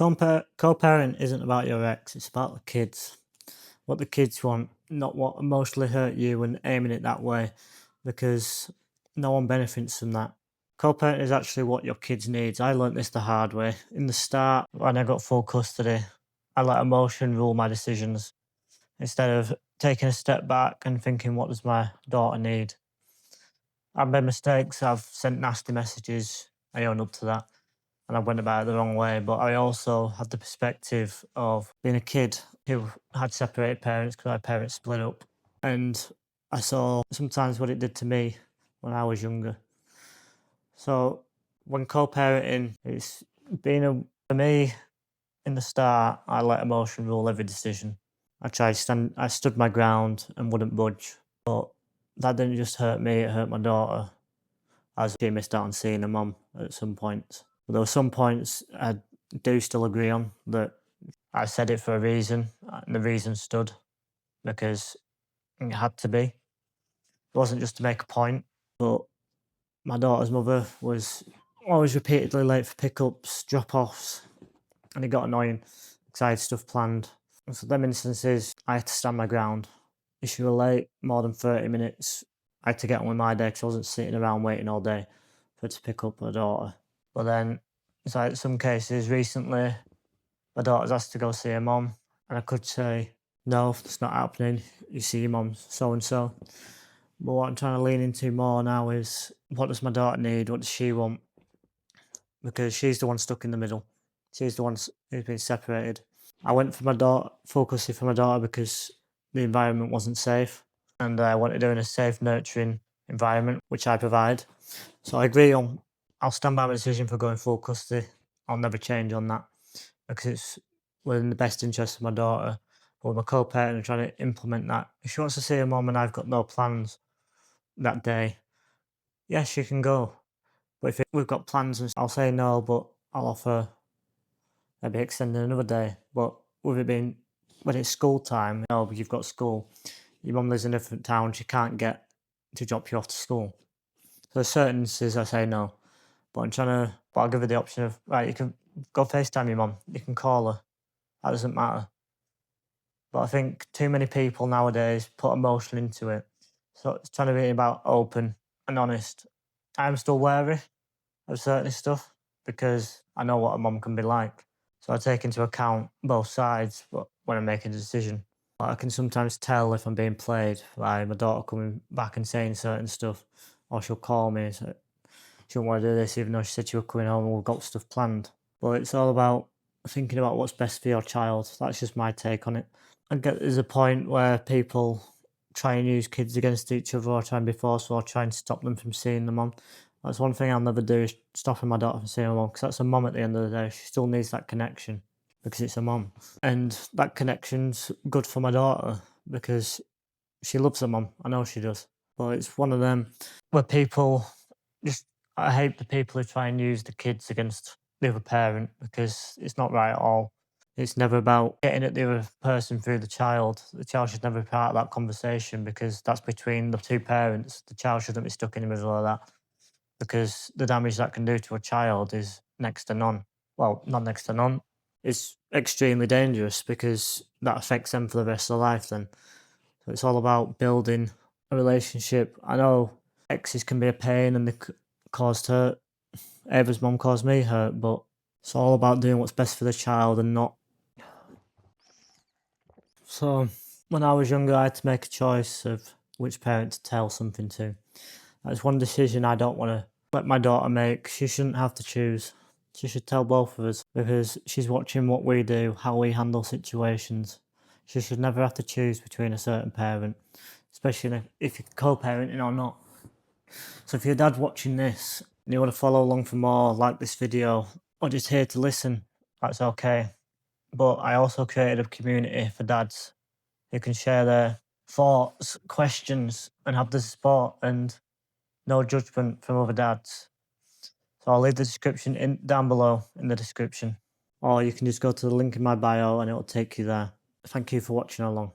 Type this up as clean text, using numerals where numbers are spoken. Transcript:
Co-parent isn't about your ex, it's about the kids. What the kids want, not what emotionally hurt you and aiming it that way, because no one benefits from that. Co-parent is actually what your kids need. I learnt this the hard way. In the start, when I got full custody, I let emotion rule my decisions instead of taking a step back and thinking, what does my daughter need? I've made mistakes, I've sent nasty messages, I own up to that, and I went about it the wrong way. But I also had the perspective of being a kid who had separated parents because my parents split up. And I saw sometimes what it did to me when I was younger. So when co-parenting, it's for me, in the start, I let emotion rule every decision. I stood my ground and wouldn't budge. But that didn't just hurt me, it hurt my daughter, as she missed out on seeing her mum at some points. But there were some points I do still agree on that I said it for a reason, and the reason stood because it had to be. It wasn't just to make a point, but my daughter's mother was always repeatedly late for pickups, drop-offs, and it got annoying because I had stuff planned. And for them instances, I had to stand my ground. If she were late more than 30 minutes, I had to get on with my day because I wasn't sitting around waiting all day for her to pick up her daughter. But then, it's like some cases recently, my daughter's asked to go see her mum, and I could say, no, it's not happening. You see your mum so-and-so. But what I'm trying to lean into more now is, what does my daughter need? What does she want? Because she's the one stuck in the middle. She's the one who's been separated. I went for my daughter, focusing for my daughter because the environment wasn't safe, and I wanted her in a safe, nurturing environment, which I provide. So I agree on, I'll stand by my decision for going full custody. I'll never change on that because it's within the best interest of my daughter. But with my co-parent, I'm trying to implement that. If she wants to see her mum and I've got no plans that day, yes, she can go. But if we've got plans, I'll say no, but I'll offer maybe extending another day. But with it being, when it's school time, you've got school, your mum lives in a different town, she can't get to drop you off to school. So there's certain instances I say no, but I'll give her the option of, right, you can go FaceTime your mum, you can call her, that doesn't matter. But I think too many people nowadays put emotion into it. So it's trying to be about open and honest. I'm still wary of certain stuff because I know what a mum can be like. So I take into account both sides but when I'm making a decision. I can sometimes tell if I'm being played by my daughter coming back and saying certain stuff, or she'll call me and say, she won't want to do this even though she said she was coming home and we've got stuff planned. But it's all about thinking about what's best for your child. That's just my take on it. I get there's a point where people try and use kids against each other or try and be forceful or try and stop them from seeing the mum. That's one thing I'll never do, is stopping my daughter from seeing her mum, because that's a mum at the end of the day. She still needs that connection because it's a mum. And that connection's good for my daughter because she loves her mum. I know she does. But it's one of them where people just, I hate the people who try and use the kids against the other parent because it's not right at all. It's never about getting at the other person through the child. The child should never be part of that conversation because that's between the two parents. The child shouldn't be stuck in the middle of that because the damage that can do to a child is next to none. Well, not next to none. It's extremely dangerous because that affects them for the rest of their life then. So it's all about building a relationship. I know exes can be a pain and they caused hurt. Ava's mum caused me hurt, but it's all about doing what's best for the child and not. So when I was younger, I had to make a choice of which parent to tell something to. That's one decision I don't want to let my daughter make. She shouldn't have to choose. She should tell both of us because she's watching what we do, how we handle situations. She should never have to choose between a certain parent, especially if you're co-parenting or not. So if your dad's watching this and you want to follow along for more, like this video, or just here to listen, that's okay. But I also created a community for dads who can share their thoughts, questions, and have the support and no judgment from other dads. So I'll leave the description down below in the description. Or you can just go to the link in my bio and it'll take you there. Thank you for watching along.